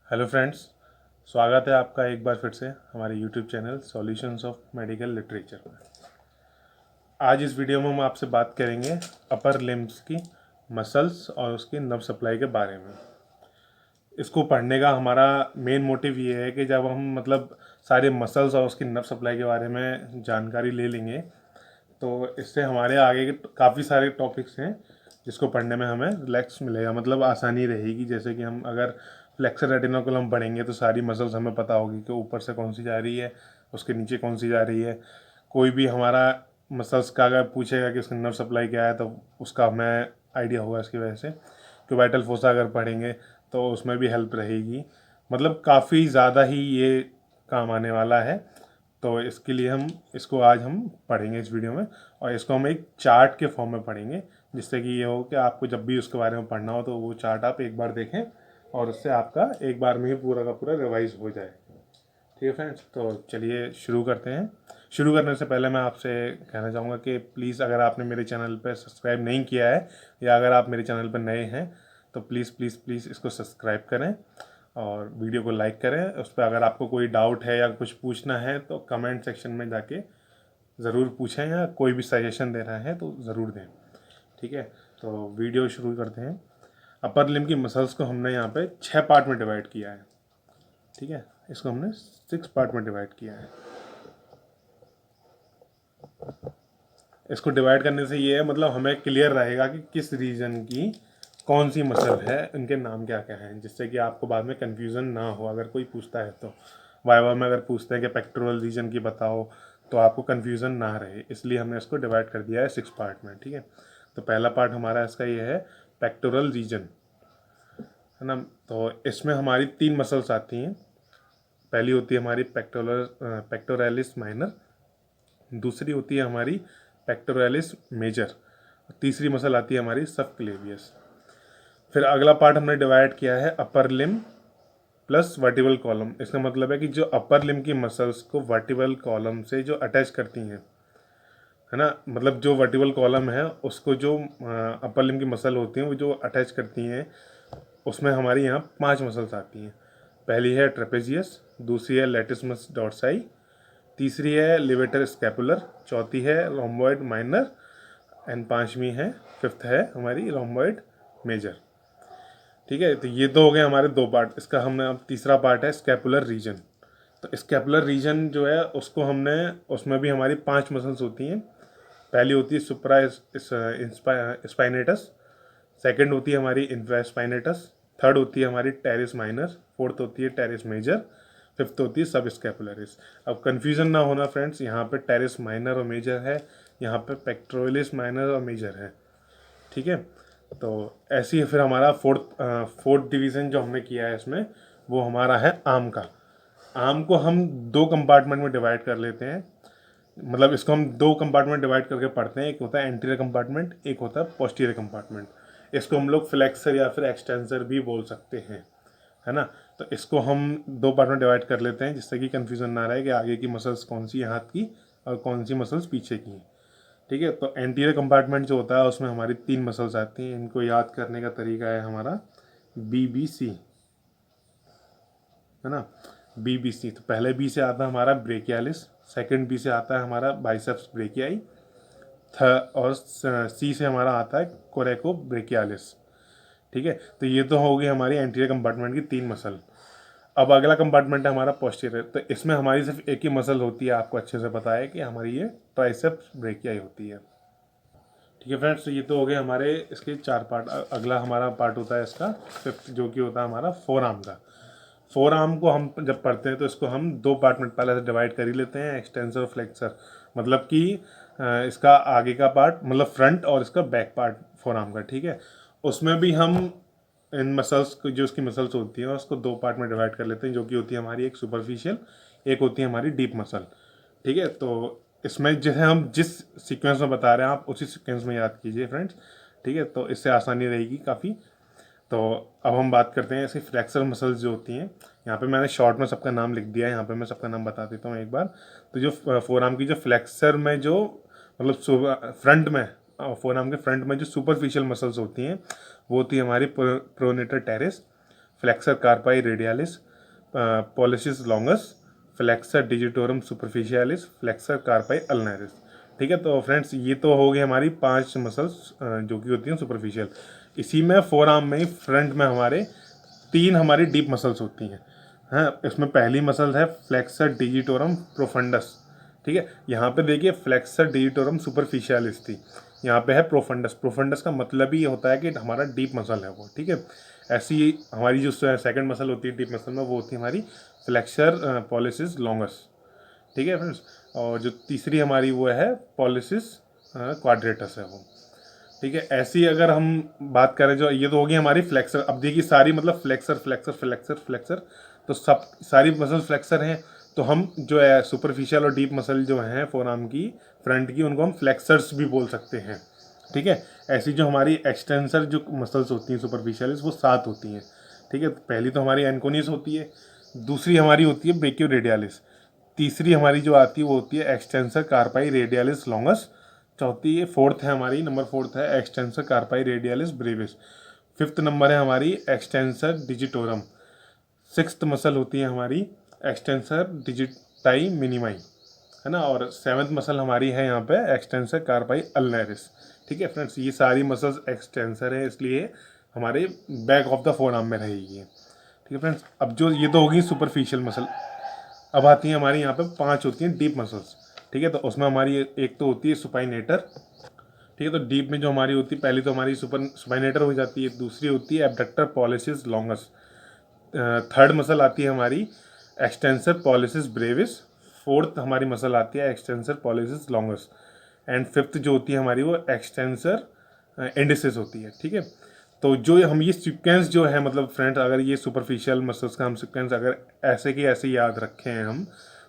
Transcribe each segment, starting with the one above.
Hello friends, स्वागत है आपका एक बार फिर से हमारे YouTube channel solutions of medical literature में। आज इस वीडियो में हम आपसे बात करेंगे अपर लिम्स की मसल्स और उसकी नर्व सप्लाई के बारे में। इसको पढ़ने का हमारा मेन मोटिव ये है कि जब हम सारे मसल्स और उसकी नर्व सप्लाई के बारे में जानकारी ले लेंगे तो इससे हमारे आगे के काफ़ी सारे टॉपिक्स हैं जिसको पढ़ने में हमें रिलैक्स मिलेगा, आसानी रहेगी। जैसे कि हम अगर फ्लेक्सर रेटिनोकुलम पढ़ेंगे तो सारी मसल्स हमें पता होगी कि ऊपर से कौन सी जा रही है, उसके नीचे कौन सी जा रही है। कोई भी हमारा मसल्स का अगर पूछेगा कि उसकी नर्व सप्लाई क्या है तो उसका हमें आइडिया होगा इसकी वजह से। क्यूबाइटल फोसा अगर पढ़ेंगे तो उसमें भी हेल्प रहेगी। काफ़ी ज़्यादा ही ये काम आने वाला है। तो इसके लिए हम इसको आज हम पढ़ेंगे इस वीडियो में, और इसको हम एक चार्ट के फॉर्म में पढ़ेंगे, जिससे कि ये हो कि आपको जब भी उसके बारे में पढ़ना हो तो वो चार्ट आप एक बार देखें और उससे आपका एक बार में ही पूरा का पूरा रिवाइज हो जाए। ठीक है फ्रेंड्स, तो चलिए शुरू करते हैं। शुरू करने से पहले मैं आपसे कहना चाहूँगा कि प्लीज़ अगर आपने मेरे चैनल पर सब्सक्राइब नहीं किया है या अगर आप मेरे चैनल पर नए हैं तो प्लीज़ प्लीज़ प्लीज़ इसको सब्सक्राइब करें और वीडियो को लाइक करें। उस पर अगर आपको कोई डाउट है या कुछ पूछना है तो कमेंट सेक्शन में जाके ज़रूर पूछें, या कोई भी सजेशन देना है तो ज़रूर दें। ठीक है, तो वीडियो शुरू करते हैं। अपर लिम्ब की मसल्स को हमने यहाँ पे 6 पार्ट में डिवाइड किया है। ठीक है, इसको हमने 6 पार्ट में डिवाइड किया है। इसको डिवाइड करने से ये है हमें क्लियर रहेगा कि किस रीजन की कौन सी मसल है, इनके नाम क्या क्या हैं, जिससे कि आपको बाद में कन्फ्यूज़न ना हो। अगर कोई पूछता है तो वाइवा में अगर पूछते हैं कि पेक्टोरल रीजन की बताओ तो आपको कन्फ्यूज़न ना रहे, इसलिए हमने इसको डिवाइड कर दिया है 6 पार्ट में। ठीक है, तो पहला पार्ट हमारा इसका ये है पेक्टोरल रीजन, है ना। तो इसमें हमारी 3 मसल्स आती हैं। पहली होती है हमारी पेक्टोरलिस माइनर, दूसरी होती है हमारी पेक्टोरलिस मेजर, तीसरी मसल आती है हमारी सबक्लेवियस। फिर अगला पार्ट हमने डिवाइड किया है अपर लिम प्लस वर्टिबल कॉलम। इसका मतलब है कि जो अपर लिम की मसल्स को वर्टिबल कॉलम से जो अटैच करती हैं, है ना, जो वर्टिबल कॉलम है उसको जो अपर लिम की मसल होती हैं वो जो अटैच करती हैं, उसमें हमारी यहाँ 5 मसल्स आती हैं। पहली है ट्रेपेजियस, दूसरी है लेटिसमस डॉर्साई, तीसरी है लिवेटर स्कैपुलर, चौथी है रोम्बॉइड माइनर एंड पांचवी है, फिफ्थ है हमारी रोम्बॉइड मेजर। ठीक है, तो ये तो हो गए हमारे 2 पार्ट। इसका हमने अब तीसरा पार्ट है स्कैपुलर रीजन। तो स्कैपुलर रीजन जो है उसको हमने, उसमें भी हमारी 5 मसल्स होती हैं। पहली होती है सुप्रा स्पाइनेटस, सेकंड होती है हमारी इंफ्रा स्पाइनेटस, थर्ड होती है हमारी टेरिस माइनर, फोर्थ होती है टेरिस मेजर, फिफ्थ होती है सब स्कैपुलरिस। अब कन्फ्यूजन ना होना फ्रेंड्स, यहाँ पे टेरिस माइनर और मेजर है, यहाँ पे पेक्टोरलिस माइनर और मेजर है। ठीक है, तो ऐसे ही फिर हमारा फोर्थ डिवीज़न जो हमने किया है इसमें, वो हमारा है आर्म का। आर्म को हम 2 कंपार्टमेंट में डिवाइड कर लेते हैं। इसको हम 2 कंपार्टमेंट डिवाइड करके पढ़ते हैं। एक होता है एंटीरियर कंपार्टमेंट, एक होता है पोस्टीरियर कंपार्टमेंट। इसको हम लोग फ्लेक्सर या फिर एक्सटेंसर भी बोल सकते हैं, है ना। तो इसको हम 2 पार्ट में डिवाइड कर लेते हैं, जिससे कि कन्फ्यूज़न ना रहे कि आगे की मसल्स कौन सी है हाथ की और कौन सी मसल्स पीछे की हैं। ठीक है, तो एंटीरियर कंपार्टमेंट जो होता है उसमें हमारी 3 मसल्स आती हैं। इनको याद करने का तरीका है हमारा BBC, है ना। BBC, तो पहले बी से आता है हमारा ब्रेकियालिस, सेकंड बी से आता है हमारा बाइसेप्स ब्रेकियाई, और सी से हमारा आता है कोरेको ब्रेकियालिस। ठीक है, तो ये तो होगी हमारी एंटीरियर कंपार्टमेंट की 3 मसल। अब अगला कंपार्टमेंट है हमारा पोस्टीरियर। तो इसमें हमारी सिर्फ एक ही मसल होती है, आपको अच्छे से पता है कि हमारी ये ट्राइसेप्स ब्रेकियाई होती है। ठीक है फ्रेंड्स, तो ये तो हो गए हमारे इसके 4 पार्ट। अगला हमारा पार्ट होता है इसका फिफ्थ, जो कि होता है हमारा फोर आर्म का। फोर आर्म को हम जब पढ़ते हैं तो इसको हम 2 पार्ट में पहले से डिवाइड कर ही लेते हैं, एक्सटेंसर और फ्लेक्सर। कि इसका आगे का पार्ट फ्रंट और इसका बैक पार्ट फोर आर्म का। ठीक है, उसमें भी हम इन मसल्स को, जो उसकी मसल्स होती हैं, उसको 2 पार्ट में डिवाइड कर लेते हैं, जो कि होती है हमारी एक सुपरफिशियल, एक होती है हमारी डीप मसल। ठीक है, तो इसमें जैसे हम जिस सीक्वेंस में बता रहे हैं आप उसी सीक्वेंस में याद कीजिए फ्रेंड्स। ठीक है, तो इससे आसानी रहेगी काफ़ी। तो अब हम बात करते हैं इसकी फ्लेक्सर मसल्स जो होती हैं। यहाँ पे मैंने शॉर्ट में सबका नाम लिख दिया है, यहाँ पे मैं सबका नाम बता देता हूँ एक बार। तो जो फोर आर्म की जो फ्लेक्सर में जो फ्रंट में, फोर आर्म के फ्रंट में जो सुपरफिशियल मसल्स होती हैं वो होती है हमारी pronator teres, flexor carpi radialis, pollicis longus, flexor digitorum superficialis, flexor carpi ulnaris. ठीक है, तो फ्रेंड्स ये तो हो गई हमारी 5 मसल्स जो कि होती हैं सुपरफिशियल। इसी में फोर आर्म में ही फ्रंट में हमारे 3 हमारी डीप मसल्स होती हैं। हाँ, इसमें पहली मसल है फ्लेक्सर डिजिटोरम प्रोफंडस। ठीक है, यहाँ पे देखिए फ्लेक्सर डिजिटोरम सुपरफिशियालिस थी, यहाँ पे है प्रोफंडस। प्रोफंडस का मतलब ही होता है कि हमारा डीप मसल है वो। ठीक है, ऐसी हमारी जो सेकंड मसल होती है डीप मसल में, वो होती है हमारी फ्लेक्सर पॉलिसिस लॉन्गस। ठीक है फ्रेंड्स, और जो तीसरी हमारी वो है पॉलिसिस क्वाड्रेटस है वो। ठीक है, ऐसी अगर हम बात करें, जो ये तो होगी हमारी फ्लेक्सर। अब देखिए सारी मतलब फ्लेक्सर फ्लेक्सर फ्लेक्सर फ्लेक्सर, तो सब सारी मसल फ्लेक्सर हैं। तो हम जो है सुपरफिशियल और डीप मसल जो हैं फोर आर्म की फ्रंट की, उनको हम फ्लेक्सर्स भी बोल सकते हैं। ठीक है, ऐसी जो हमारी एक्सटेंसर जो मसल्स होती हैं सुपरफिशियल, वो 7 होती हैं। ठीक है, पहली तो हमारी एनकोनिस होती है, दूसरी हमारी होती है ब्रेकियो रेडियालिस, तीसरी हमारी जो आती है वो होती है एक्सटेंसर कार्पाई रेडियालिस लॉन्गस, चौथी है फोर्थ है हमारी, नंबर फोर्थ है extensor कार्पाई radialis Brevis, fifth number है हमारी एक्सटेंसर डिजिटोरम, सिक्स्थ मसल होती है हमारी एक्सटेंसर डिजिटाई मिनिमाई, है ना, और सेवन्थ मसल हमारी है यहाँ पे एक्सटेंसर कार्पाई अल्नरिस। ठीक है फ्रेंड्स, ये सारी मसल्स एक्सटेंसर है, इसलिए हमारे back of the four arm में रहेगी। ठीक है फ्रेंड्स, अब जो ये तो होगी सुपरफिशियल मसल। अब आती है हमारी यहाँ पे 5 होती हैं डीप मसल्स। ठीक है, तो उसमें हमारी एक तो होती है सुपाइनेटर। ठीक है, तो डीप में जो हमारी होती है, पहली तो हमारी सुपाइनेटर हो जाती है, दूसरी होती है abductor pollicis longus, third muscle आती है हमारी एक्सटेंसर पॉलिसिस ब्रेविस, फोर्थ हमारी मसल आती है extensor pollicis longus, and fifth जो होती है हमारी वो एक्सटेंसर इंडिसिस होती है। ठीक है, तो जो हम ये सीक्वेंस जो है, मतलब फ्रेंड्स अगर ये सुपरफिशियल मसल्स का हम सीक्वेंस अगर ऐसे की ऐसे याद रखें हैं हम,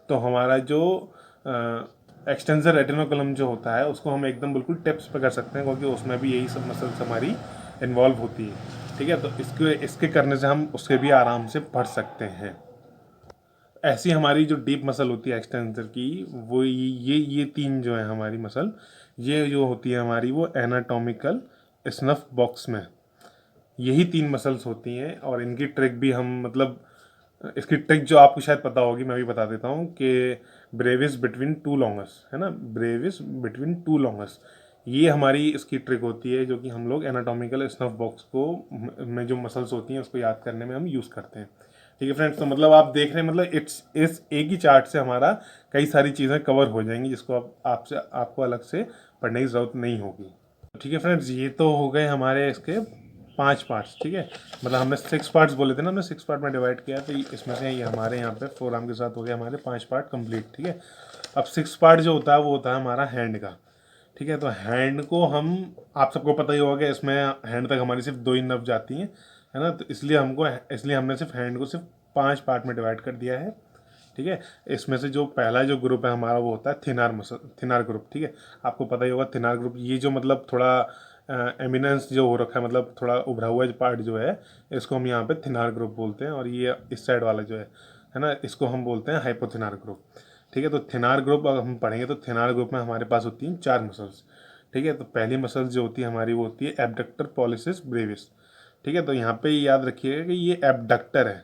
तो हमारा जो एक्सटेंसर रेटिनोकुलम जो होता है उसको हम एकदम बिल्कुल टिप्स पे कर सकते हैं, क्योंकि उसमें भी यही सब मसल्स हमारी इन्वॉल्व होती है। ठीक है, तो इसके करने से हम उसके भी आराम से पढ़ सकते हैं। ऐसी हमारी जो डीप मसल होती है एक्सटेंसर की, वो ये 3 जो है हमारी मसल, ये जो होती है हमारी वो एनाटॉमिकल स्नफ बॉक्स में यही 3 मसल्स होती हैं। और इनकी ट्रिक भी हम मतलब इसकी ट्रिक जो आपको शायद पता होगी, मैं भी बता देता हूँ कि ब्रेविस बिटवीन टू लॉन्गस, है ना, ब्रेविस बिटवीन टू लॉन्गस, ये हमारी इसकी ट्रिक होती है, जो कि हम लोग एनाटॉमिकल स्नफ बॉक्स को में जो मसल्स होती हैं उसको याद करने में हम यूज़ करते हैं। ठीक है फ्रेंड्स, तो मतलब आप देख रहे हैं, मतलब इस एक ही चार्ट से हमारा कई सारी चीज़ें कवर हो जाएंगी, जिसको आपको अलग से पढ़ने की ज़रूरत नहीं होगी। ठीक है फ्रेंड्स, ये तो हो गए हमारे इसके 5 पार्ट्स। ठीक है, मतलब हमने 6 पार्ट्स बोले थे ना, हमने 6 पार्ट में डिवाइड किया, तो इसमें से ये हमारे यहाँ पे फोर आर्म के साथ हो गए हमारे 5 पार्ट कंप्लीट। ठीक है, अब 6 पार्ट जो होता है वो होता है हमारा हैंड का। ठीक है, तो हैंड को हम, आप सबको पता ही होगा कि इसमें हैंड तक हमारी सिर्फ 2 ही नर्व जाती हैं, है ना, तो इसलिए हमने सिर्फ हैंड को सिर्फ 5 पार्ट में डिवाइड कर दिया है। ठीक है, इसमें से जो पहला जो ग्रुप है हमारा वो होता है थिनार मसल, थिनार ग्रुप। ठीक है, आपको पता ही होगा थिनार ग्रुप, ये जो मतलब थोड़ा एमिनेंस जो हो रखा है, मतलब थोड़ा उभरा हुआ जो पार्ट जो है, इसको हम यहाँ पे थिनार ग्रुप बोलते हैं। और ये इस साइड वाला जो है ना, इसको हम बोलते हैं हाइपोथिनार ग्रुप। ठीक है, तो थिनार ग्रुप अगर हम पढ़ेंगे तो थिनार ग्रुप में हमारे पास होती हैं 4 मसल्स। ठीक है, तो पहली मसल जो होती है हमारी वो होती है एबडक्टर पॉलिसिस ब्रेविस। ठीक है, तो यहाँ पे याद रखिएगा कि ये एबडक्टर है।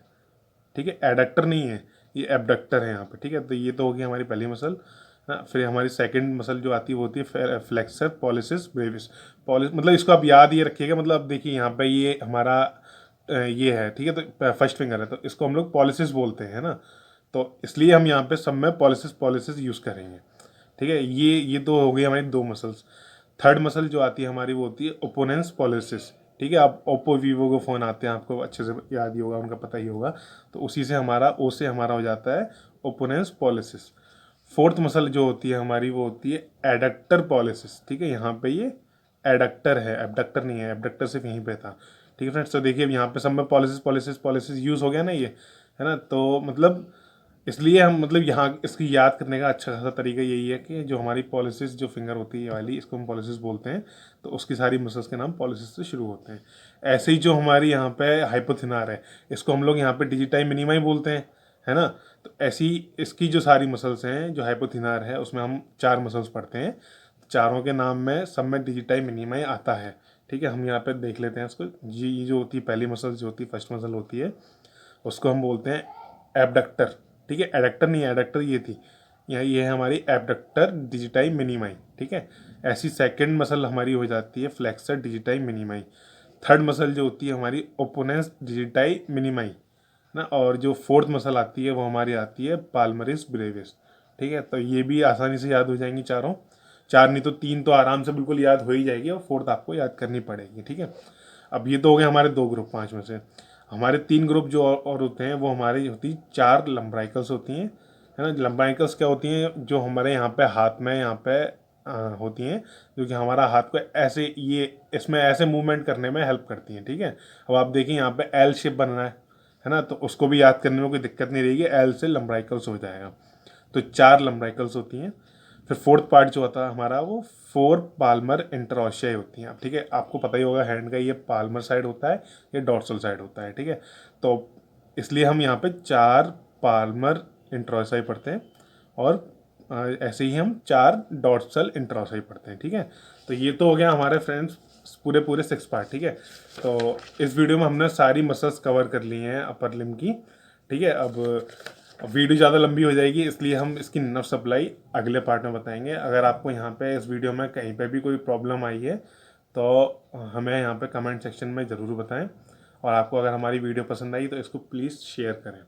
ठीक है, एडक्टर नहीं है, ये एबडक्टर है यहाँ पे। ठीक है, तो ये तो होगी हमारी पहली मसल। हाँ, फिर हमारी सेकंड मसल जो आती है वो होती है फ्लेक्सर पॉलिसिस ब्रेविस। पॉलिस मतलब इसको आप याद ये रखिएगा, मतलब अब देखिए यहाँ पे ये हमारा ये है। ठीक है, तो फर्स्ट फिंगर है, तो इसको हम लोग पॉलिसिस बोलते हैं ना, तो इसलिए हम यहाँ पे सब में पॉलिसिस पॉलिसिस यूज़ करेंगे। ठीक है, ये तो हो गई हमारी 2 मसल्स। थर्ड मसल जो आती है हमारी वो होती है ओपोनेंस पॉलिसिस। ठीक है, आप ओप्पो वीवो के फ़ोन आते हैं, आपको अच्छे से याद ही होगा, उनका पता ही होगा, तो उसी से हमारा ओ से हमारा हो जाता है ओपोनेंस पॉलिसिस। फोर्थ मसल जो होती है हमारी वो होती है एडक्टर पॉलिसिस। ठीक है, यहाँ पे ये एडक्टर है, एबडक्टर नहीं है, एबडक्टर सिर्फ यहीं पे था। ठीक है फ्रेंड्स, तो देखिए अब यहाँ पे सब में पॉलिसिस पॉलिसिस पॉलिसिस यूज़ हो गया ना ये, है ना, तो मतलब इसलिए हम मतलब यहाँ इसकी याद करने का अच्छा खासा तरीका यही है कि जो हमारी पॉलिसिस जो फिंगर होती है ये वाली, इसको हम पॉलिसिस बोलते हैं, तो उसकी सारी मसल्स के नाम पॉलिसिस से शुरू होते हैं। ऐसे ही जो हमारी यहाँ पे हाइपोथिनार है, इसको हम लोग यहाँ पे डिजिटाई मिनिमाई बोलते हैं, है ना, तो ऐसी इसकी जो सारी मसल्स हैं, जो हाइपोथिनार है उसमें हम 4 मसल्स पढ़ते हैं, चारों के नाम में सब में डिजिटाई मिनिमाई आता है। ठीक है, हम यहाँ पे देख लेते हैं इसको। ये जो होती है पहली मसल जो होती है, फर्स्ट मसल होती है, उसको हम बोलते हैं एबडक्टर। ठीक है, एडक्टर नहीं, एडक्टर ये थी, यहाँ ये है हमारी एबडक्टर डिजिटाई मिनिमाई। ठीक है, ऐसी सेकंड मसल हमारी हो जाती है फ्लेक्सर डिजिटाई मिनिमाई। थर्ड मसल जो होती है हमारी ओपोनेंस डिजिटाई मिनिमाई ना, और जो फोर्थ मसल आती है वो हमारी आती है पाल्मरिस ब्रेविस। ठीक है, तो ये भी आसानी से याद हो जाएंगी चारों, चार नहीं तो तीन तो आराम से बिल्कुल याद हो ही जाएगी, और फोर्थ आपको याद करनी पड़ेगी। ठीक है, अब ये तो हो गए हमारे 2 ग्रुप 5 में से। हमारे 3 ग्रुप जो और होते हैं वो हमारी होती 4 लंब्राइकल्स होती हैं, है ना। लंब्राइकल्स क्या होती हैं, जो हमारे यहाँ पे हाथ में यहाँ पे होती हैं, जो कि हमारा हाथ को ऐसे ये इसमें ऐसे मूवमेंट करने में हेल्प करती हैं। ठीक है, अब आप देखिए यहाँ पे एल शेप बन रहा है ना, तो उसको भी याद करने में कोई दिक्कत नहीं रहेगी, एल से लंब्राइकल्स हो जाएगा। तो 4 लंब्राइकल्स होती हैं। फिर फोर्थ पार्ट जो होता है हमारा वो 4 पाल्मर इंटरऑशियाई होती हैं। अब ठीक है, आपको पता ही होगा हैंड का ये पाल्मर साइड होता है, ये डॉर्सल साइड होता है। ठीक है, तो इसलिए हम यहाँ पे 4 पाल्मर इंटरऑशियाई पढ़ते हैं, और ऐसे ही हम 4 डॉर्सल इंटरऑशियाई पढ़ते हैं। ठीक है, तो ये तो हो गया हमारे फ्रेंड्स पूरे पूरे 6 पार्ट। ठीक है, तो इस वीडियो में हमने सारी मसल्स कवर कर ली हैं अपर लिम्ब की। ठीक है, अब वीडियो ज़्यादा लंबी हो जाएगी, इसलिए हम इसकी नर्व सप्लाई अगले पार्ट में बताएंगे। अगर आपको यहाँ पे इस वीडियो में कहीं पे भी कोई प्रॉब्लम आई है तो हमें यहाँ पे कमेंट सेक्शन में ज़रूर बताएं, और आपको अगर हमारी वीडियो पसंद आई तो इसको प्लीज़ शेयर करें।